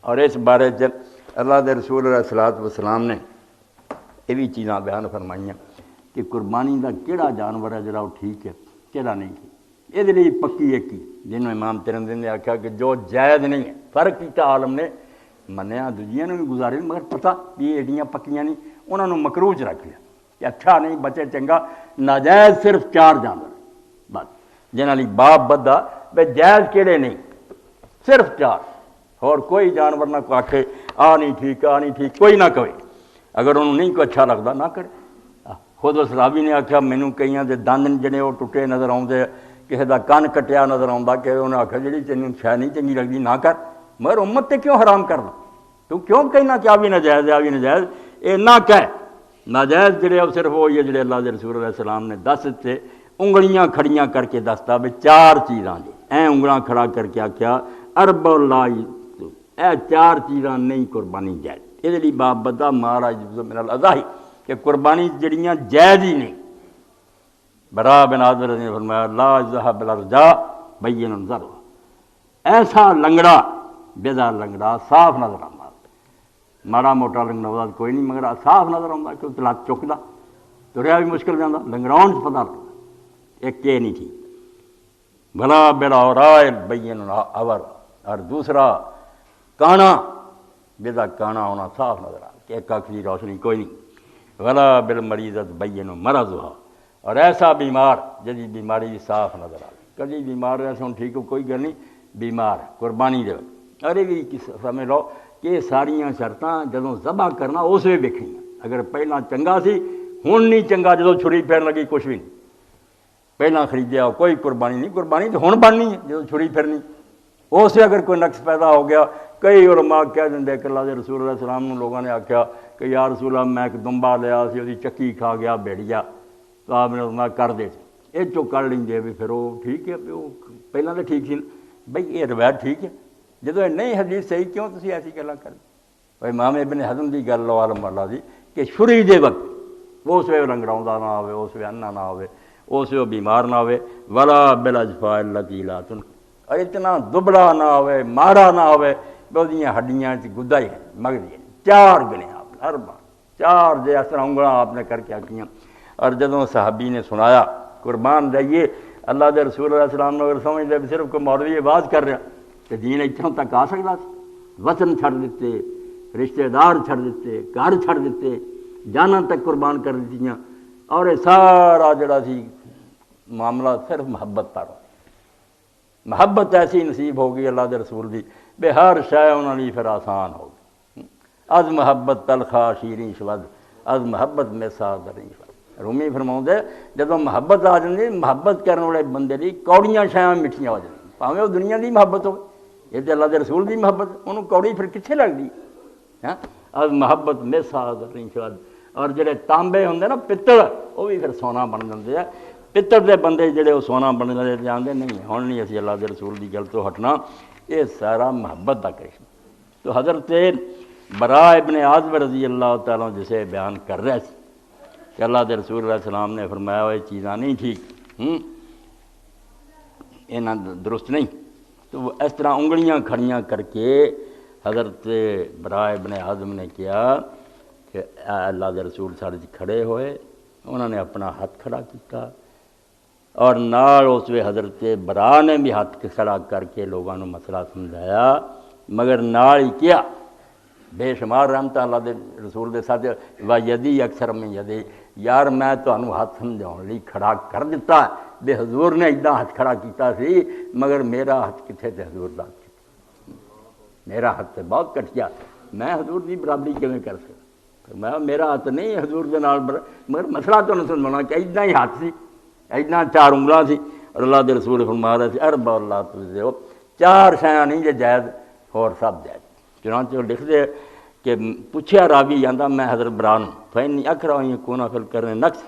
اور اس بارے اللہ دے رسول علیہ الصلوۃ والسلام نے یہ بھی چیزاں بیان فرمائیاں کہ قربانی دا کیڑا جانور ہے جڑا وہ ٹھیک ہے کیڑا نہیں ٹھیک، یہ لیے پکی ایک ہی جنہوں امام ترمذی نے آخیا کہ جو جائز نہیں ہے، فرق کیتا عالم نے منیا دوجیاں نے بھی گزارے مگر پتہ بھی یہ ایڈیاں پکیاں نہیں، انہوں نے مکروہ چ رکھ لیا کہ اچھا نہیں بچے چنگا، ناجائز صرف 4 جانور بس جنہاں لی باپ بدا بے جائز کیڑے نہیں، صرف 4 اور کوئی جانور نہ کو آکھے آ نہیں ٹھیک کوئی نہ کہے، اگر انہوں نہیں کوئی اچھا لگتا نہ کرے۔ خود اس راوی نے آخیا مینوں کئیاں دے دند جڑے وہ ٹوٹے نظر آتے، کسی دا کن کٹیا نظر آتا کہ انہیں آخیا جی تینوں شاید نہیں چنگی لگتی نہ کر، مگر امت تے کیوں حرام کرنا، تو کیوں کہنا کہ آ بھی ناجائز ہے آ بھی ناجائز، یہ نہ کہہ ناجائز جڑے وہ صرف وہی ہے جڑے اللہ دے رسول علیہ السلام نے دس دیتے، انگلیاں کھڑیاں کر کے دستا بھی 4 چیزاں جی انگلاں کھڑا کر کے آخیا ارب اللہ اے 4 چیزاں نہیں قربانی جائز، یہ لیے باپ بدا مارا من الاضاحی کہ قربانی جڑیاں جائز ہی نہیں۔ برا بن عازب نے فرمایا لا ذهب الارجاء بین ذرا، ایسا لنگڑا بیدا لنگڑا صاف نظر آتا، ماڑا موٹا لنگڑا کوئی نہیں مگر صاف نظر آتا کہ لت چکتا تریا بھی مشکل جانا، لنگڑاؤن سے پتہ لگتا ایک یہ نہیں تھی۔ بھلا بیڑا اور بین اور، اور دوسرا کانا بیدا کانا ہونا صاف نظر آ کہ ایک اکھ کی روشنی کوئی نہیں۔ بھلا بالمریضت بین مرضھا، اور ایسا بیمار جدی بیماری صاف نظر آ کبھی بیمار ایسا ٹھیک ہو کوئی گل نہیں بیمار قربانی دے، ارے بھی سمجھ لو کہ ساریاں شرطاں جدوں ذبح کرنا اس ویلے ویکھنیاں، اگر پہلاں چنگا سی ہن نہیں چنگا جدوں چھری پھرن لگی کچھ بھی نہیں، پہلاں خریدیا کوئی قربانی نہیں، قربانی تو ہن بننی ہے جدوں چھری پھرنی، اس سے اگر کوئی نقص پیدا ہو گیا کئی علماء کہہ دیں کہ اللہ دے رسول علیہ السلام نے لوگوں نے آخیا کہ یا رسول اللہ میں ایک دمبا لیا سی وہ چکی کھا گیا بھیڑیا تو آپ نے فرمایا کر دے یہ چو کر لیں گے بھی پھر وہ ٹھیک ہے وہ پہلے تو ٹھیک سی بھائی یہ روایت ٹھیک ہے جدو نہیں حدیث صحیح کیوں تسی ایسی گلاں کر بھائی امام ابن حزم دی گل لو عالم اللہ دی کہ چھری دے وقت وہ اس ویلے رنگڑاؤں نہ ہوئے اس ویلے انا نہ ہوئے اس ویلے بیمار نہ ہوئے ولا بالاجفاء التي لا تنقى اور اتنا دبلا نہ ہوئے مارا نہ ہوئے بہت ہڈیاں گدا ہی مگدی 4 گنے آپ نے ہر بار 4 جے اس طرح انگلاں آپ نے کر کے آکیاں۔ اور جدوں صحابی نے سنایا قربان جائیے اللہ دے رسول علیہ السلام نے اگر سمجھ لے صرف کوئی مولوی آواز کر رہا کہ دین اتوں تک آ سکتا سی، وطن چھڑ دیتے، رشتہ دار چھڑ دیتے، گھر چھڑ دیتے، جاناں تک قربان کر دیتیاں، اور یہ سارا جڑا سی معاملہ صرف محبت پر، محبت ایسی نصیب ہوگی اللہ دے رسول دی بے ہر شے انہاں لئی پھر آسان ہوگی۔ از محبت تلخا شیریں شود از محبت میں ساز نہیں شود۔ رومی فرماؤں دے جدوں محبت آ جاندی محبت کرنے والے بندے دی کوڑیاں شیاں میٹھیاں ہو جاندی، بھاویں وہ دنیا دی محبت ہوے یہ تے اللہ دے رسول دی محبت انہوں کوڑی پھر کتھے لگدی ہاں از محبت میں ساز نہیں شود۔ اور جڑے تانبے ہوندے نا پتل وہ بھی پھر سونا بن جاندے ہیں، پتر دے بندے جڑے وہ سونا بن جاندے نہیں ہن نہیں اسی اللہ دے رسول دی گل تو ہٹنا، یہ سارا محبت دا کرشمہ۔ تو حضرت برا ابن عازب رضی اللہ تعالیٰ جسے بیان کر رہے تھے کہ اللہ دے رسول علیہ السلام نے فرمایا یہ چیزاں نہیں ٹھیک یہاں درست نہیں، تو وہ اس طرح انگلیاں کھڑیاں کر کے حضرت برا ابن عازب نے کیا کہ اللہ دے رسول سارے کھڑے ہوئے، انہوں نے اپنا ہاتھ کھڑا کیتا اور نال اس وے حضرت برا نے بھی ہاتھ کھڑا کر کے لوگوں نے مسئلہ سمجھایا، مگر نال ہی کیا بے شمار رحمت اللہ دے رسول دے ساتھ و یدی اکثر میں یدی یار میں تمہیں ہاتھ سمجھاؤن لئی کھڑا کر دیتا ہے بے حضور نے ادا ہاتھ کھڑا کیتا سی مگر میرا ہاتھ کتنے تے حضور دا میرا ہاتھ تے بہت کٹیا، میں حضور دی برابری کیویں کر سکتا، میں میرا ہاتھ نہیں حضور دے نال مگر مسئلہ تو نہیں سمجھانا کہ ادا ہی ہاتھ سی ادا 4 انگلاں سی، اور اللہ دے رسول فرما رہے سی ارب اللہ تجزیو 4 شیاں نہیں جے جائز اور سب جائز۔ چنانچہ لکھ دے کہ پوچھیا راوی جاندہ میں حضرت بران فینی اکرہ یکونا فی القرن نقص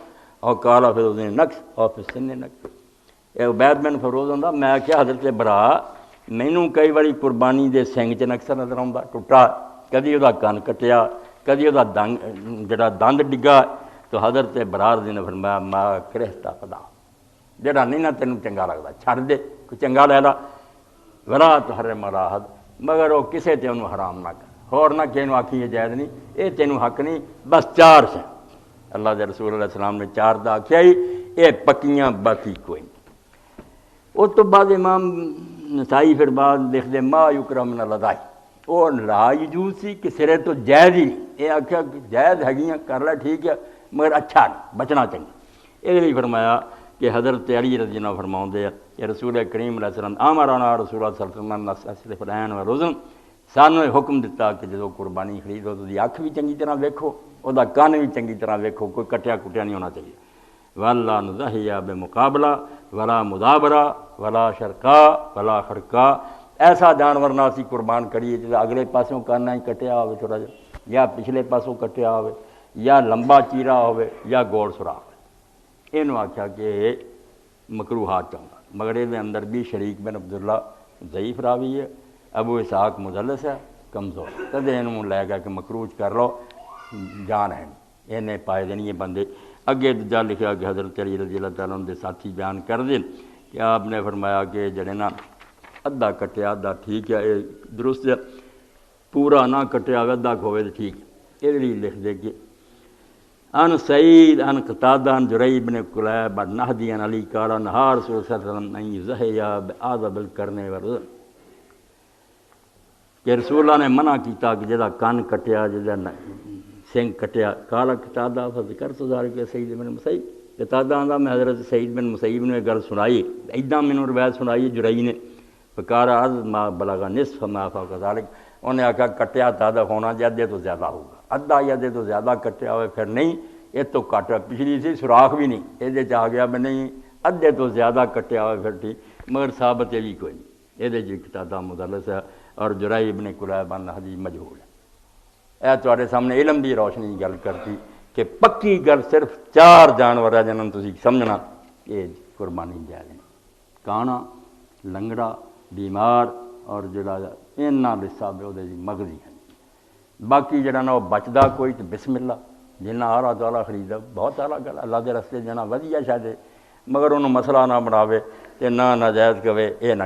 اور کالا فی الدین نقص اور فی السن نقص۔ اے عبید بن فروز ہوندا میں کیا حضرت برا مینوں کئی باری قربانی دے سنگ چ نقص نظر آਉਂਦਾ ٹوٹا، کدی وہ کن کٹیا کدی وہ جڑا دند ڈگا، تو حضرت برار نے فرمایا ما کرہتا خدا جڑا نہیں نہ تینوں چنگا لگدا چھڑ دے کوئی چنگا لے لا ولا تحرم علی حد مگر وہ کسے تے انہوں حرام نہ کر، ہور نہ کہ انہوں آکھی یہ جائز نہیں، یہ تینوں حق نہیں، بس چار سے اللہ دے رسول علیہ السلام نے چار دا آکھیا ہی، یہ پکیاں باقی کوئی نہیں۔ اس تو بعد امام نسائی پھر بعد لکھ دے ما یکرہ من الرضائی، وہ لا یجوز سی کہ سرے تو جائز ہی نہیں، یہ آکھیا کہ جائز ہگیاں کر لے ٹھیک ہے مگر اچھا نہیں، بچنا چاہیے۔ یہ لیے فرمایا کہ حضرت علی رضی اللہ عنہ فرماؤندے ہیں کہ رسول کریم علیہ السلام امرنا رسول اللہ صلی اللہ علیہ وسلم نصرف العین و رزن، سانوں حکم دیتا کہ جدو قربانی خریدو تو دی اکھ بھی چنگی طرح ویکھو، او دا کان بھی چنگی طرح ویکھو، کوئی کٹیا کٹیا نہیں ہونا چاہیے۔ ولا نضحیہ بمقابلہ ولا مدابرہ ولا شرکا ولا خرکا، ایسا جانور نہ اسی قربان کریے جس اگلے پاسوں کانا ہی کٹیا ہوئے تھوڑا جا، یا پچھلے پاسوں کٹیا ہوئے، یا لمبا چیرا ہوئے، یا گوڑ سرا ہوئے۔ اینو آکھیا کہ مکروہات چاہتا، مگر یہ اندر بھی شریک بن عبداللہ ضعیف راوی ہے، ابو اسحاق مدلس ہے، کمزور، کدے انہوں لے گا کہ مکروج کر لو جان ہے نہیں، انہیں پائے دے نہیں یہ بندے۔ اگے جا لکھا کہ حضرت علی رضی اللہ تعالیٰ عنہ دے ساتھی بیان کر دیں کہ آپ نے فرمایا کہ جڑے نا ادھا کٹیا ادھا ٹھیک ہے، یہ درست ہے، پورا نہ کٹیا ادھا کھوے تو ٹھیک ہے۔ یہ لیے لکھ دے کہ ان سعید ان قتادہ ان جرئی بن کلیب ان نہدی ان علی قال نہا رسول صلی اللہ علیہ وسلم ان یضحیا بآذب القرن والرزن، کہ رسول اللہ نے منع کیتا کہ جدا کان کٹیا جدا سنگ کٹیا، قال قتادہ فذکرت ذلک سعید بن مسیب، قتادہ آندا میں حضرت سعید بن مسیب نے گل سنائی، ایداں مینوں روایت سنائی جرئی نے، فقال از ما بلغ نصف ما فوق ذلک، انہیں آکھا کٹیا تادہ ہونا جی ادھے تو زیادہ ہوگا، ادھا یا ادھے تو زیادہ کٹیا ہوئے پھر نہیں، یہ تو کٹ پچھلی سی سوراخ بھی نہیں، یہ آ گیا میں نہیں ادھے تو زیادہ کٹیا ہوئے پھر ٹھیک، مگر ثابت یہ بھی کوئی نہیں، یہ جی قتادہ مدلس ہے اور جرئی ابن کلیب النہدی مجہول ہے۔ اے تواڈے سامنے علم دی روشنی گل کرتی کہ پکی گل صرف چار جانور ہے جنہوں تسی سمجھنا یہ قربانی جائز نہیں، کانا، لنگڑا، بیمار اور جڑا انہاں حساب ہے وہ مغزی ہے، باقی جڑا نا وہ بچدا کوئی تو بسم اللہ جنہ آلہ تعالیٰ خریدا بہت اعلیٰ گل، اللہ دے رستے جنا ودیا شاید، مگر انہوں مسئلہ نہ بناوے تے نہ ناجائز کہے، یہ نہ